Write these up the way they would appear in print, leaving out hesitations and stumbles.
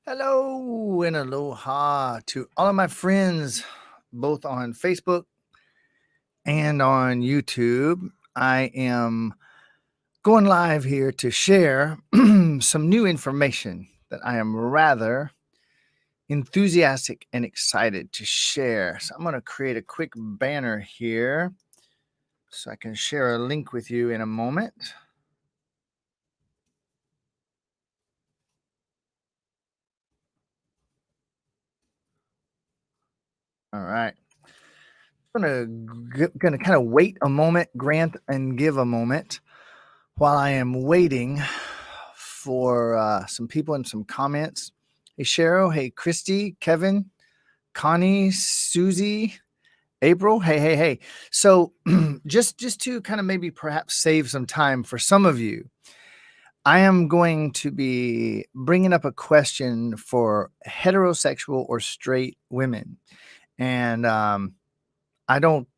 Hello and aloha to all of my friends, both on Facebook and on YouTube. I am going live here to share some new information that I am rather enthusiastic and excited to share. So I'm going to create a quick banner here so I can share a link with you in a moment. All right. I'm gonna kind of wait a moment, grant and give a moment while I am waiting for some people and some comments. Hey Cheryl, hey Christy, Kevin, Connie, Susie, April. Hey. So just to kind of maybe perhaps save some time for some of you, I am going to be bringing up a question for heterosexual or straight women, and I don't.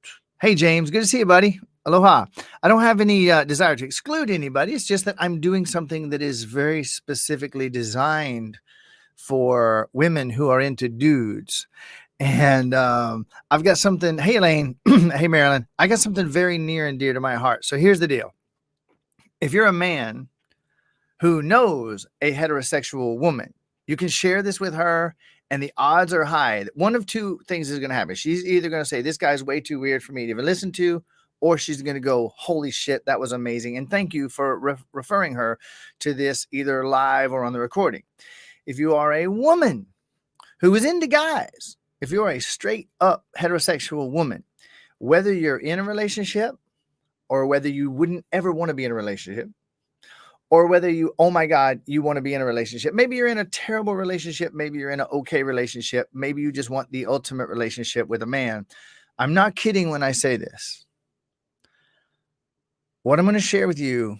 Hey, James, good to see you, buddy. Aloha. I don't have any desire to exclude anybody. It's just that I'm doing something that is very specifically designed for women who are into dudes. And I've got something. Hey, Elaine. Hey, Marilyn. I got something very near and dear to my heart. So here's the deal. If you're a man who knows a heterosexual woman, you can share this with her, and the odds are high that one of two things is going to happen. She's either going to say, "This guy's way too weird for me to even listen to," or she's going to go, "Holy shit, that was amazing. And thank you for referring her to this either live or on the recording." If you are a woman who is into guys, if you're a straight up heterosexual woman, whether you're in a relationship or whether you wouldn't ever want to be in a relationship, or whether you, oh my God, you want to be in a relationship. Maybe you're in a terrible relationship. Maybe you're in an okay relationship. Maybe you just want the ultimate relationship with a man. I'm not kidding when I say this. What I'm going to share with you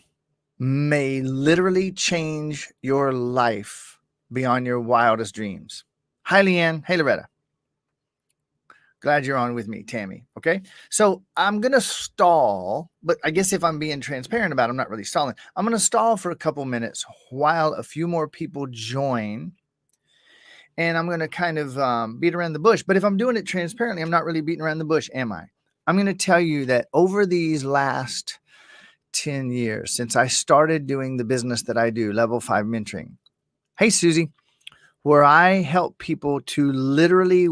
may literally change your life beyond your wildest dreams. Hi, Leanne. Hey, Loretta. Glad you're on with me, Tammy. Okay. So I'm going to stall, but I guess if I'm being transparent about it, I'm not really stalling. I'm going to stall for a couple minutes while a few more people join. And I'm going to kind of beat around the bush. But if I'm doing it transparently, I'm not really beating around the bush, am I? I'm going to tell you that over these last 10 years, since I started doing the business that I do, Level 5 Mentoring. Hey, Susie, where I help people to literally,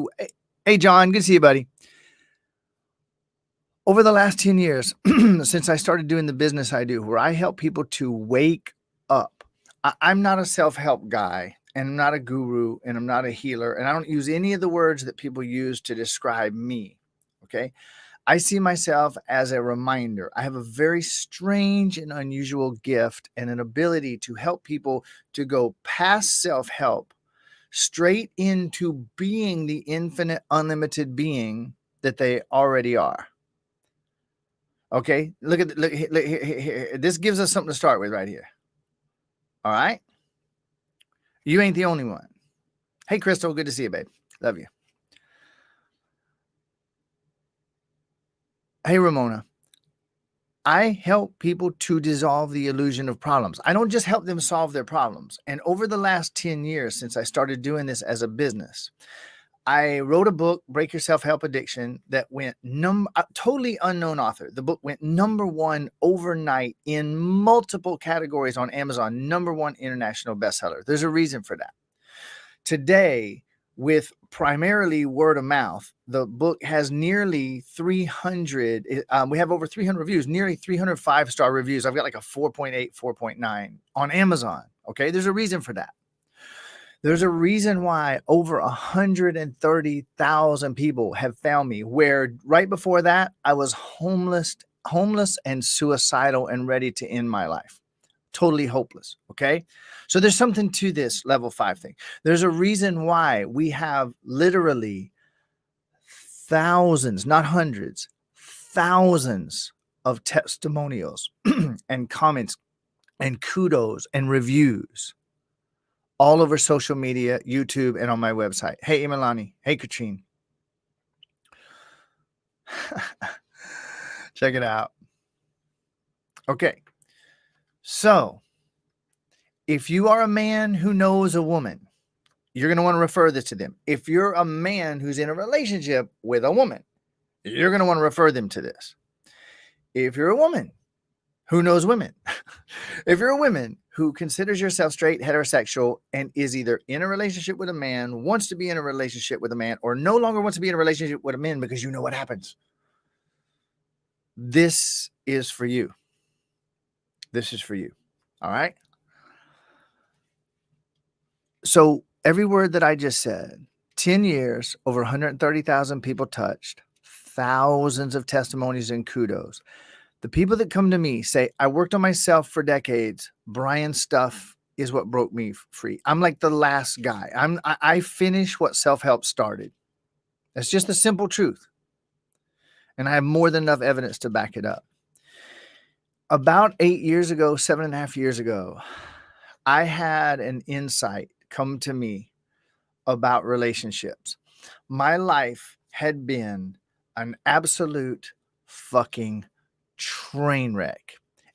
hey, John, good to see you, buddy. Over the last 10 years, since I started doing the business I do, where I help people to wake up. I'm not a self-help guy, and I'm not a guru, and I'm not a healer, and I don't use any of the words that people use to describe me. Okay. I see myself as a reminder. I have a very strange and unusual gift and an ability to help people to go past self-help straight into being the infinite, unlimited being that they already are. Okay, look here. This gives us something to start with right here. All right. You ain't the only one. Hey, Crystal, good to see you, babe. Love you. Hey, Ramona. I help people to dissolve the illusion of problems. I don't just help them solve their problems. And over the last 10 years, since I started doing this as a business, I wrote a book, Break Your Self-Help Addiction, that went totally unknown author. The book went #1 overnight in multiple categories on Amazon, #1 international bestseller. There's a reason for that. Today, with primarily word of mouth, the book has nearly 300. We have over 300 reviews, nearly 300 5-star reviews. I've got like a 4.8, 4.9 on Amazon. Okay, there's a reason for that. There's a reason why over 130,000 people have found me, where right before that, I was homeless and suicidal and ready to end my life. Totally hopeless. Okay. So there's something to this level 5 thing. There's a reason why we have literally thousands, not hundreds, thousands of testimonials and comments and kudos and reviews all over social media, YouTube, and on my website. Hey, Imelani. Hey, Katrine. Check it out. Okay. So if you are a man who knows a woman, you're going to want to refer this to them. If you're a man who's in a relationship with a woman, you're going to want to refer them to this. If you're a woman who knows women, if you're a woman who considers yourself straight, heterosexual, and is either in a relationship with a man, wants to be in a relationship with a man, or no longer wants to be in a relationship with a man because you know what happens, this is for you. This is for you. All right? So every word that I just said, 10 years, over 130,000 people touched, thousands of testimonies and kudos. The people that come to me say, I worked on myself for decades. Brian's stuff is what broke me free. I'm like the last guy. I finish what self-help started. That's just the simple truth. And I have more than enough evidence to back it up. About 8 years ago, 7.5 years ago, I had an insight come to me about relationships. My life had been an absolute fucking train wreck.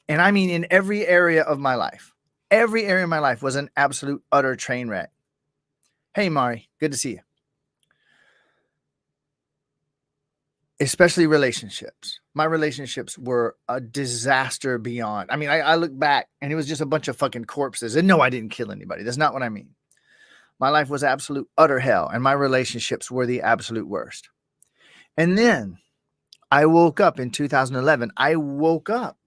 And I mean, in every area of my life was an absolute utter train wreck. Hey, Mari, good to see you. Especially relationships. My relationships were a disaster beyond. I mean, I look back and it was just a bunch of fucking corpses. And no, I didn't kill anybody. That's not what I mean. My life was absolute utter hell, and my relationships were the absolute worst. And then I woke up in 2011. I woke up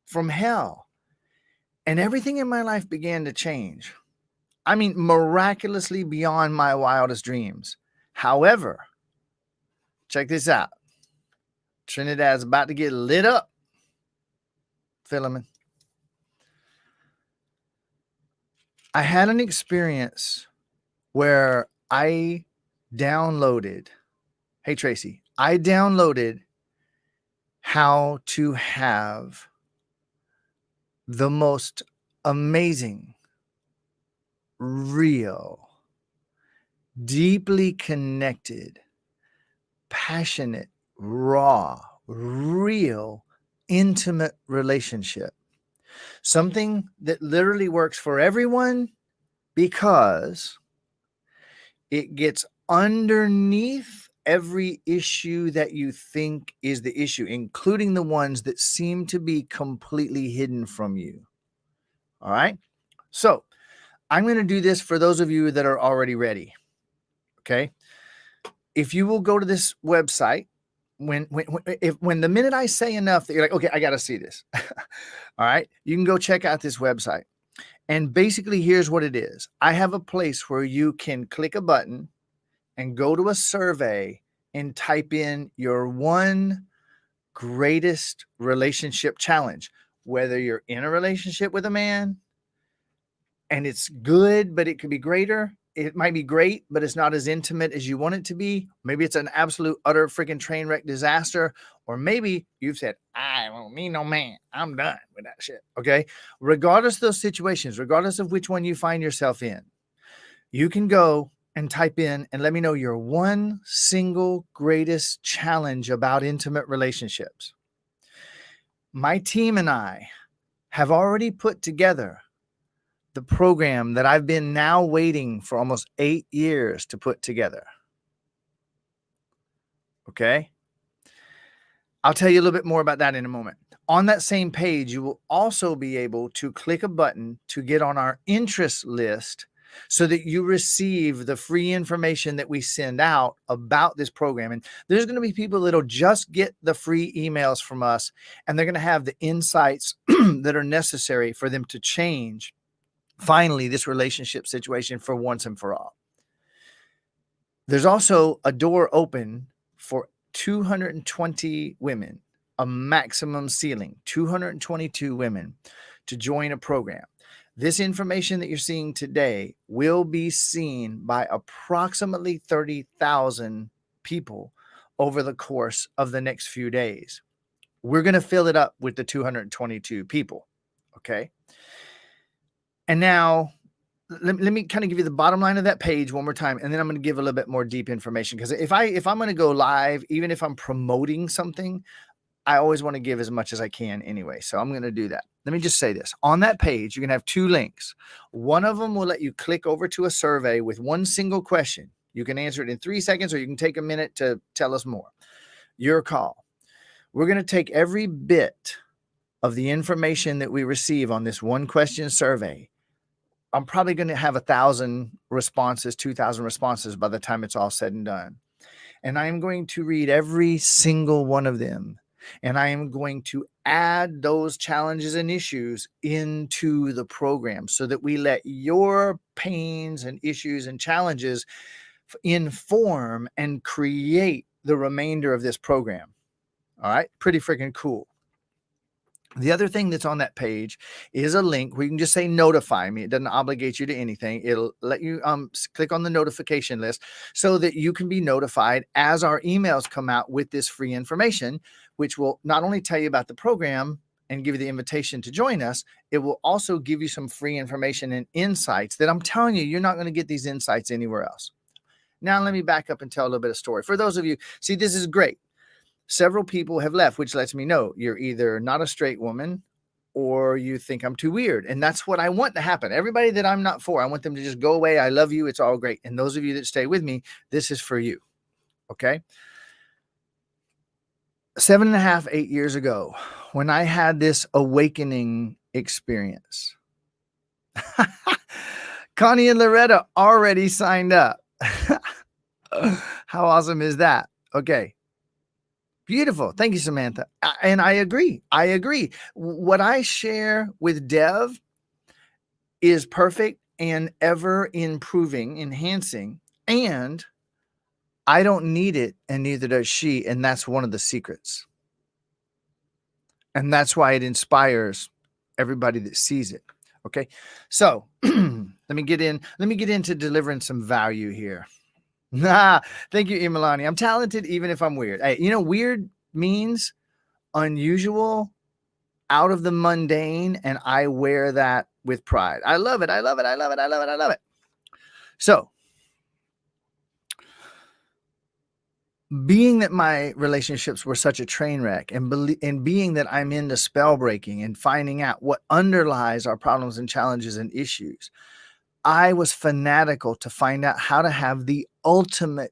from hell, and everything in my life began to change. I mean, miraculously beyond my wildest dreams. However, check this out. Trinidad's about to get lit up. Philemon. I had an experience where I downloaded, hey Tracy, I downloaded how to have the most amazing, real, deeply connected, passionate, raw, real, intimate relationship. Something that literally works for everyone because it gets underneath every issue that you think is the issue, including the ones that seem to be completely hidden from you. All right. So I'm going to do this for those of you that are already ready. Okay. If you will go to this website, when the minute I say enough that you're like, okay, I got to see this. All right. You can go check out this website. And basically, here's what it is. I have a place where you can click a button and go to a survey and type in your one greatest relationship challenge, whether you're in a relationship with a man and it's good, but it could be greater. It might be great, but it's not as intimate as you want it to be. Maybe it's an absolute utter freaking train wreck disaster. Or maybe you've said, I don't need no man. I'm done with that shit. Okay. Regardless of those situations, regardless of which one you find yourself in, you can go and type in and let me know your one single greatest challenge about intimate relationships. My team and I have already put together the program that I've been now waiting for almost 8 years to put together. Okay. I'll tell you a little bit more about that in a moment. On that same page, you will also be able to click a button to get on our interest list so that you receive the free information that we send out about this program. And there's going to be people that'll just get the free emails from us, and they're going to have the insights that are necessary for them to change finally this relationship situation for once and for all. There's also a door open for 220 women, a maximum ceiling, 222 women to join a program. This information that you're seeing today will be seen by approximately 30,000 people over the course of the next few days. We're going to fill it up with the 222 people. Okay. And now let me kind of give you the bottom line of that page one more time. And then I'm going to give a little bit more deep information. Because if I'm going to go live, even if I'm promoting something, I always want to give as much as I can anyway. So I'm going to do that. let me just say this. On that page, you're going to have 2 links. One of them will let you click over to a survey with one single question. You can answer it in 3 seconds, or you can take a minute to tell us more. Your call. We're going to take every bit of the information that we receive on this one question survey. I'm probably going to have 1,000 responses, 2,000 responses by the time it's all said and done. And I am going to read every single one of them. And I am going to add those challenges and issues into the program so that we let your pains and issues and challenges inform and create the remainder of this program. All right. Pretty freaking cool. The other thing that's on that page is a link where you can just say notify me. It doesn't obligate you to anything. It'll let you click on the notification list so that you can be notified as our emails come out with this free information, which will not only tell you about the program and give you the invitation to join us, it will also give you some free information and insights that I'm telling you, you're not going to get these insights anywhere else. Now, let me back up and tell a little bit of story. For those of you, see, this is great. Several people have left, which lets me know you're either not a straight woman or you think I'm too weird. And that's what I want to happen. Everybody that I'm not for, I want them to just go away. I love you. It's all great. And those of you that stay with me, this is for you. Okay. 7.5, 8 years ago, when I had this awakening experience, Connie and Loretta already signed up. How awesome is that? Okay. Beautiful. Thank you, Samantha. And I agree. What I share with Dev is perfect and ever improving, enhancing, and I don't need it, and neither does she. And that's one of the secrets. And that's why it inspires everybody that sees it. Okay. So let me get into delivering some value here. Thank you, Imalani. I'm talented even if I'm weird. Hey, weird means unusual, out of the mundane, and I wear that with pride. I love it. So, being that my relationships were such a train wreck, and being that I'm into spell breaking and finding out what underlies our problems and challenges and issues, I was fanatical to find out how to have the ultimate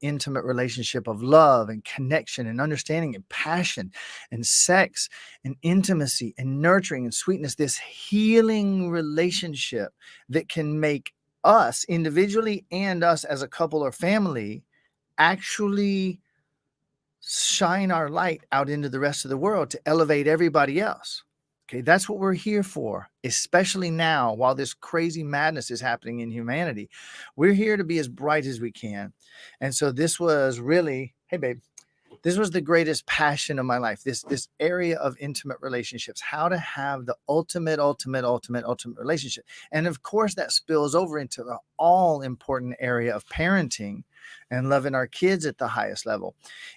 intimate relationship of love and connection and understanding and passion and sex and intimacy and nurturing and sweetness, this healing relationship that can make us individually and us as a couple or family actually shine our light out into the rest of the world to elevate everybody else. Okay, that's what we're here for, especially now while this crazy madness is happening in humanity. We're here to be as bright as we can. And so this was really, hey, babe, this was the greatest passion of my life, this area of intimate relationships, how to have the ultimate relationship. And of course, that spills over into the all important area of parenting and loving our kids at the highest level.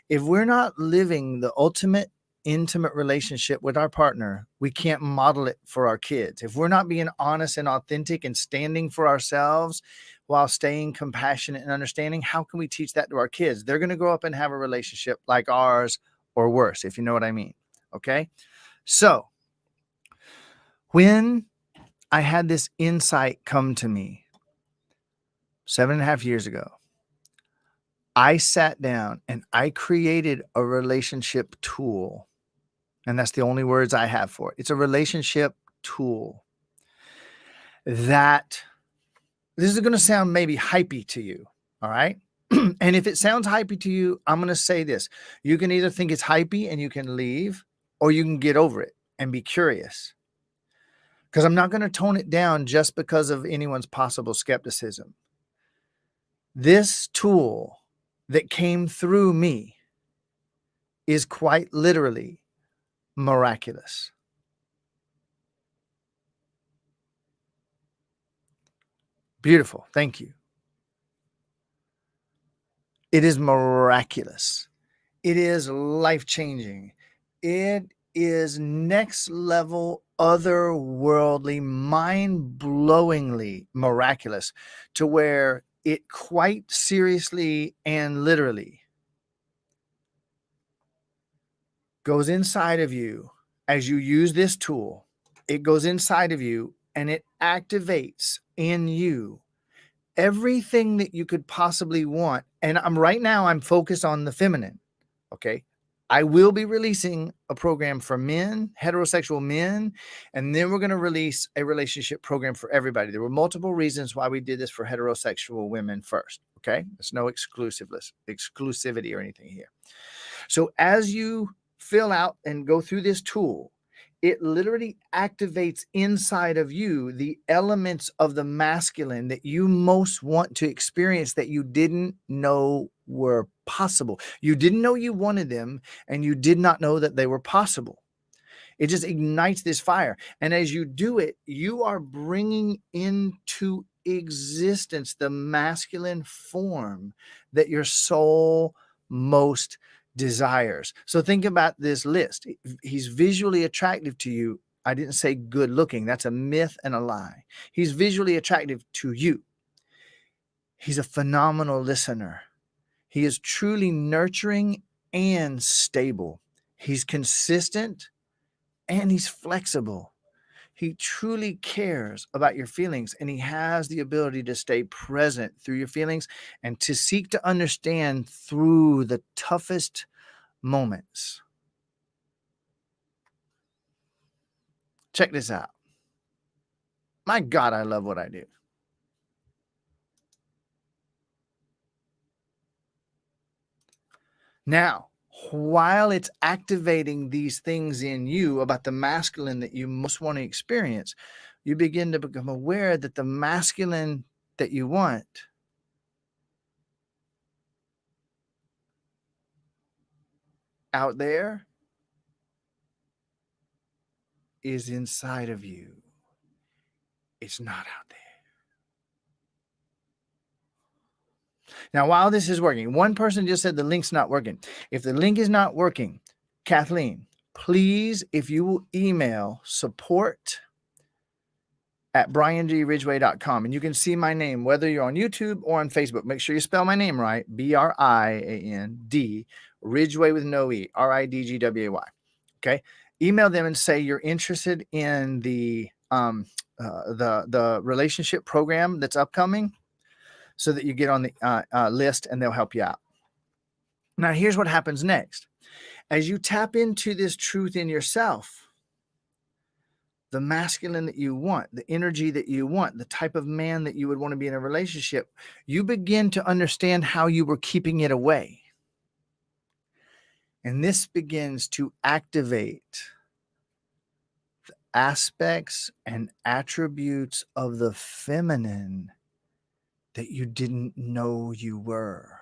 If we're not living the ultimate intimate relationship with our partner, we can't model it for our kids. If we're not being honest and authentic and standing for ourselves while staying compassionate and understanding, how can we teach that to our kids? They're going to grow up and have a relationship like ours or worse, if you know what I mean. Okay. So when I had this insight come to me 7.5 years ago, I sat down and I created a relationship tool. And that's the only words I have for it. It's a relationship tool that this is going to sound maybe hypey to you. All right. And if it sounds hypey to you, I'm going to say this. You can either think it's hypey and you can leave, or you can get over it and be curious. Because I'm not going to tone it down just because of anyone's possible skepticism. This tool that came through me is quite literally miraculous. Beautiful. Thank you. It is miraculous. It is life-changing. It is next level, otherworldly, mind-blowingly miraculous, to where it quite seriously and literally goes inside of you As you use this tool, it goes inside of you and it activates in you everything that you could possibly want. And right now I'm focused on the feminine. Okay. I will be releasing a program for men, heterosexual men, and then we're going to release a relationship program for everybody. There were multiple reasons why we did this for heterosexual women first. Okay. There's no exclusivity or anything here. So as you fill out and go through this tool, it literally activates inside of you the elements of the masculine that you most want to experience that you didn't know were possible. You didn't know you wanted them, and you did not know that they were possible. It just ignites this fire. And as you do it, you are bringing into existence the masculine form that your soul most desires. So think about this list. He's visually attractive to you. I didn't say good looking. That's a myth and a lie. He's visually attractive to you. He's a phenomenal listener. He is truly nurturing and stable. He's consistent and he's flexible. He truly cares about your feelings, and he has the ability to stay present through your feelings and to seek to understand through the toughest moments. Check this out. My God, I love what I do. Now, while it's activating these things in you about the masculine that you most want to experience, you begin to become aware that the masculine that you want out there is inside of you. It's not out there. Now, while this is working, one person just said the link's not working. If the link is not working, Kathleen, please, if you will email support@briangridgway.com, and you can see my name, whether you're on YouTube or on Facebook. Make sure you spell my name right, BRIAND, Ridgway with no E, RIDGWAY. Okay. Email them and say you're interested in the relationship program that's upcoming, so that you get on the list and they'll help you out. Now, here's what happens next. As you tap into this truth in yourself, the masculine that you want, the energy that you want, the type of man that you would want to be in a relationship, you begin to understand how you were keeping it away. And this begins to activate the aspects and attributes of the feminine that you didn't know you were,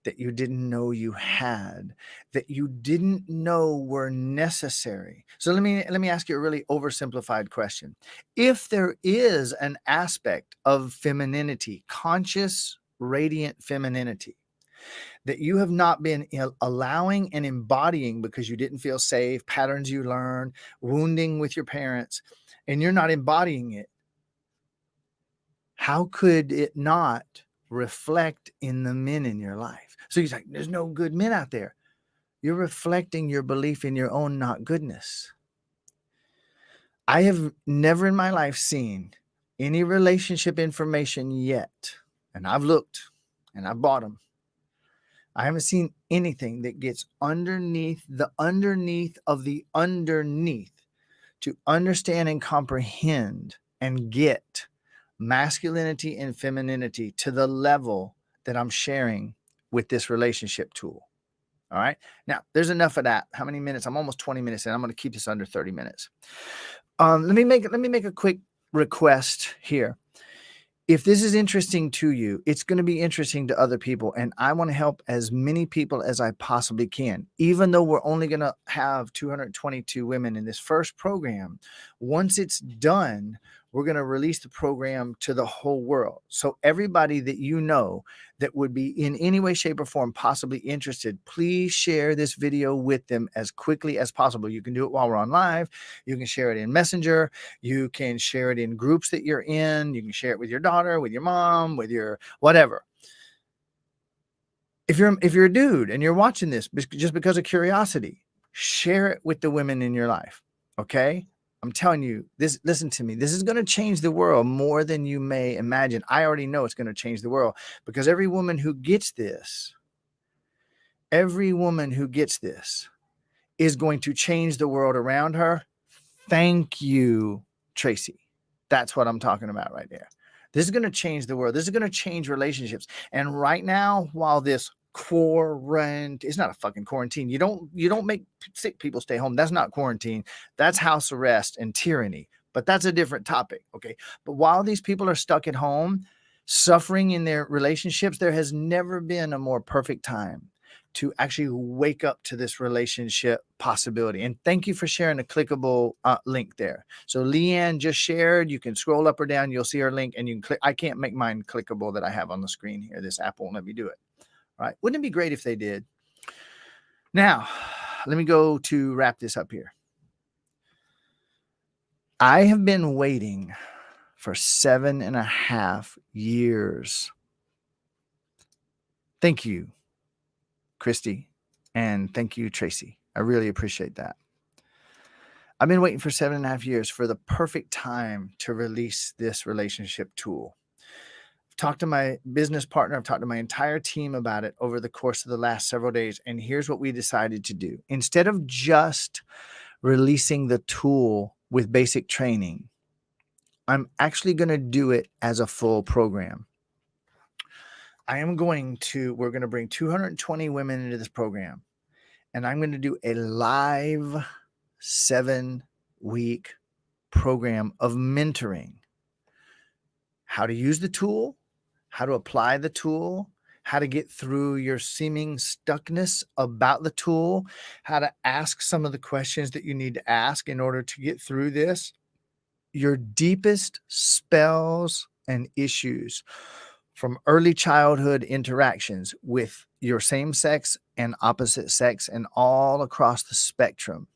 that you didn't know you had, that you didn't know were necessary. So let me ask you a really oversimplified question. If there is an aspect of femininity, conscious, radiant femininity, that you have not been allowing and embodying because you didn't feel safe, patterns you learned, wounding with your parents, and you're not embodying it, how could it not reflect in the men in your life? So he's like, there's no good men out there. You're reflecting your belief in your own not goodness. I have never in my life seen any relationship information yet, and I've looked and I've bought them. I haven't seen anything that gets underneath the underneath of the underneath to understand and comprehend and get masculinity and femininity to the level that I'm sharing with this relationship tool. All right. Now, there's enough of that. How many minutes? I'm almost 20 minutes in. I'm going to keep this under 30 minutes. Let me make a quick request here. If this is interesting to you, it's going to be interesting to other people. And I want to help as many people as I possibly can. Even though we're only going to have 222 women in this first program, once it's done, we're going to release the program to the whole world. So everybody that you know that would be in any way, shape, or form possibly interested, please share this video with them as quickly as possible. You can do it while we're on live. You can share it in Messenger. You can share it in groups that you're in. You can share it with your daughter, with your mom, with your whatever. If you're a dude and you're watching this just because of curiosity, share it with the women in your life. Okay? I'm telling you, this, listen to me. This is going to change the world more than you may imagine. I already know it's going to change the world because every woman who gets this is going to change the world around her. Thank you, Tracy. That's what I'm talking about right there. This is going to change the world. This is going to change relationships. And right now, while this quarantine, it's not a fucking quarantine. You don't make sick people stay home. That's not quarantine. That's house arrest and tyranny. But that's a different topic. Okay. But while these people are stuck at home, suffering in their relationships, there has never been a more perfect time to actually wake up to this relationship possibility. And thank you for sharing the clickable link there. So Leanne just shared. You can scroll up or down. You'll see her link and you can click. I can't make mine clickable that I have on the screen here. This app won't let me do it. All right. Wouldn't it be great if they did? Now, let me go to wrap this up here. I have been waiting for 7.5 years. Thank you, Christy. And thank you, Tracy. I really appreciate that. I've been waiting for 7.5 years for the perfect time to release this relationship tool. I've talked to my business partner. I've talked to my entire team about it over the course of the last several days. And here's what we decided to do. Instead of just releasing the tool with basic training, I'm actually going to do it as a full program. We're going to bring 220 women into this program. And I'm going to do a live 7-week program of mentoring. How to use the tool, how to apply the tool, how to get through your seeming stuckness about the tool, how to ask some of the questions that you need to ask in order to get through this. Your deepest spells and issues from early childhood interactions with your same sex and opposite sex and all across the spectrum.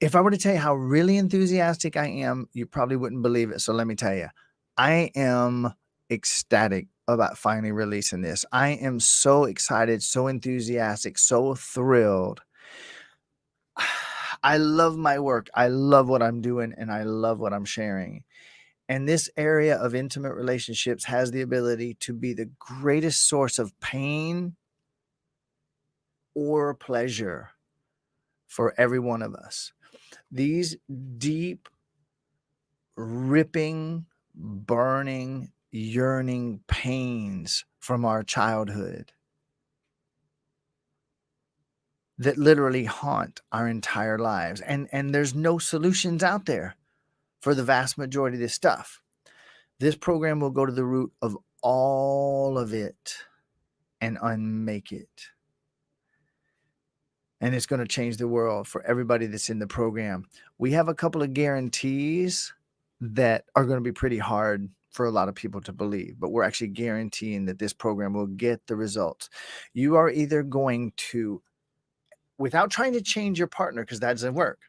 If I were to tell you how really enthusiastic I am, you probably wouldn't believe it. So let me tell you, I am ecstatic about finally releasing this. I am so excited, so enthusiastic, so thrilled. I love my work. I love what I'm doing and I love what I'm sharing. And this area of intimate relationships has the ability to be the greatest source of pain or pleasure for every one of us. These deep, ripping, burning, yearning pains from our childhood that literally haunt our entire lives. And there's no solutions out there for the vast majority of this stuff. This program will go to the root of all of it and unmake it. And it's going to change the world for everybody that's in the program. We have a couple of guarantees that are going to be pretty hard for a lot of people to believe, but we're actually guaranteeing that this program will get the results. You are either going to, without trying to change your partner, because that doesn't work,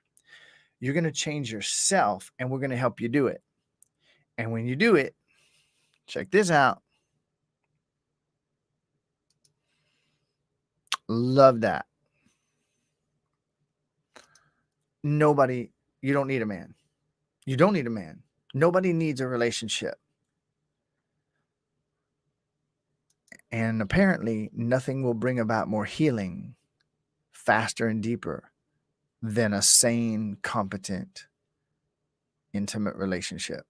you're going to change yourself and we're going to help you do it. And when you do it, check this out. Love that. Nobody, you don't need a man. You don't need a man. Nobody needs a relationship. And apparently, nothing will bring about more healing faster and deeper than a sane, competent, intimate relationship.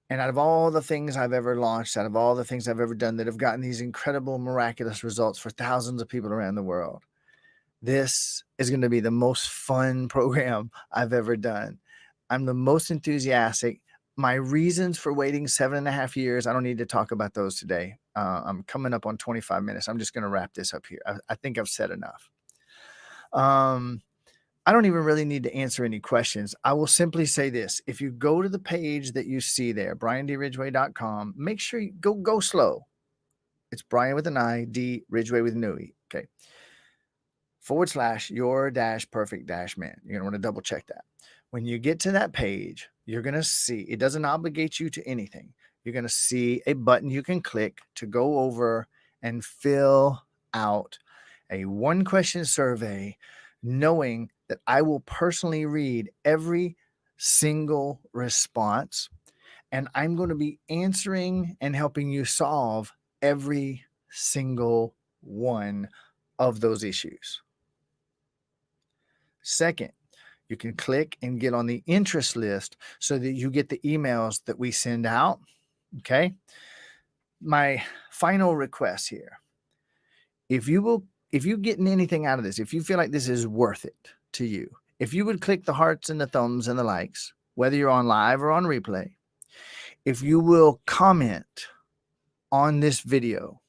And out of all the things I've ever launched, out of all the things I've ever done that have gotten these incredible, miraculous results for thousands of people around the world, this is going to be the most fun program I've ever done. I'm the most enthusiastic. My reasons for waiting 7.5 years, I don't need to talk about those today. I'm coming up on 25 minutes. I'm just going to wrap this up here. I think I've said enough. I don't even really need to answer any questions. I will simply say this. If you go to the page that you see there, briandridgway.com, make sure you go slow. It's Brian with an I, D, Ridgway with an UE. Okay. / your perfect man. You're going to want to double check that. When you get to that page, you're going to see, it doesn't obligate you to anything. You're going to see a button you can click to go over and fill out a 1-question survey knowing that I will personally read every single response, and I'm going to be answering and helping you solve every single one of those issues. Second, you can click and get on the interest list so that you get the emails that we send out. Okay. My final request here, if you're getting anything out of this, if you feel like this is worth it to you, if you would click the hearts and the thumbs and the likes, whether you're on live or on replay, if you will comment on this video,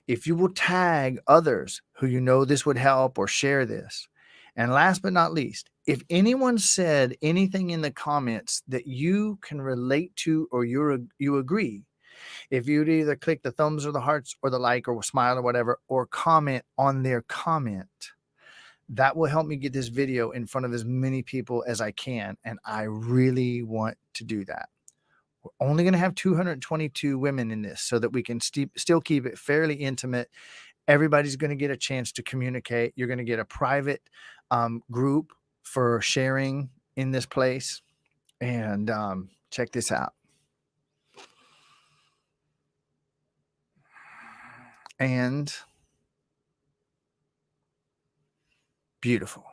if you will tag others who you know this would help or share this. And last but not least, if anyone said anything in the comments that you can relate to or you agree, if you'd either click the thumbs or the hearts or the like or smile or whatever, or comment on their comment, that will help me get this video in front of as many people as I can. And I really want to do that. We're only going to have 222 women in this so that we can still keep it fairly intimate. Everybody's going to get a chance to communicate. You're going to get a private group for sharing in this place. And check this out. And beautiful.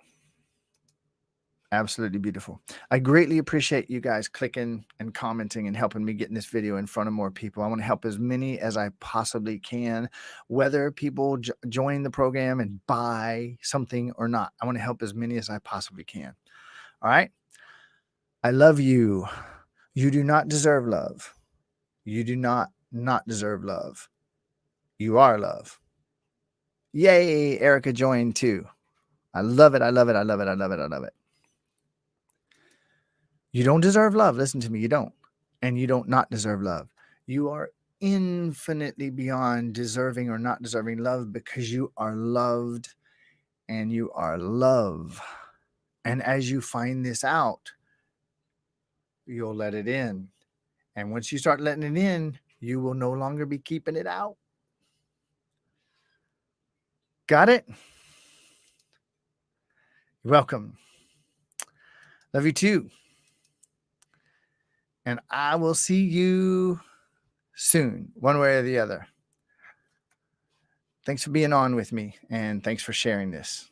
Absolutely beautiful. I greatly appreciate you guys clicking and commenting and helping me getting this video in front of more people. I want to help as many as I possibly can, whether people join the program and buy something or not. I want to help as many as I possibly can. All right. I love you. You do not deserve love. You do not deserve love. You are love. Yay. Erica joined too. I love it. I love it. I love it. I love it. I love it. You don't deserve love. Listen to me. You don't. And you don't not deserve love. You are infinitely beyond deserving or not deserving love because you are loved and you are love. And as you find this out, you'll let it in. And once you start letting it in, you will no longer be keeping it out. Got it? You're welcome. Love you too. And I will see you soon, one way or the other. Thanks for being on with me, and thanks for sharing this.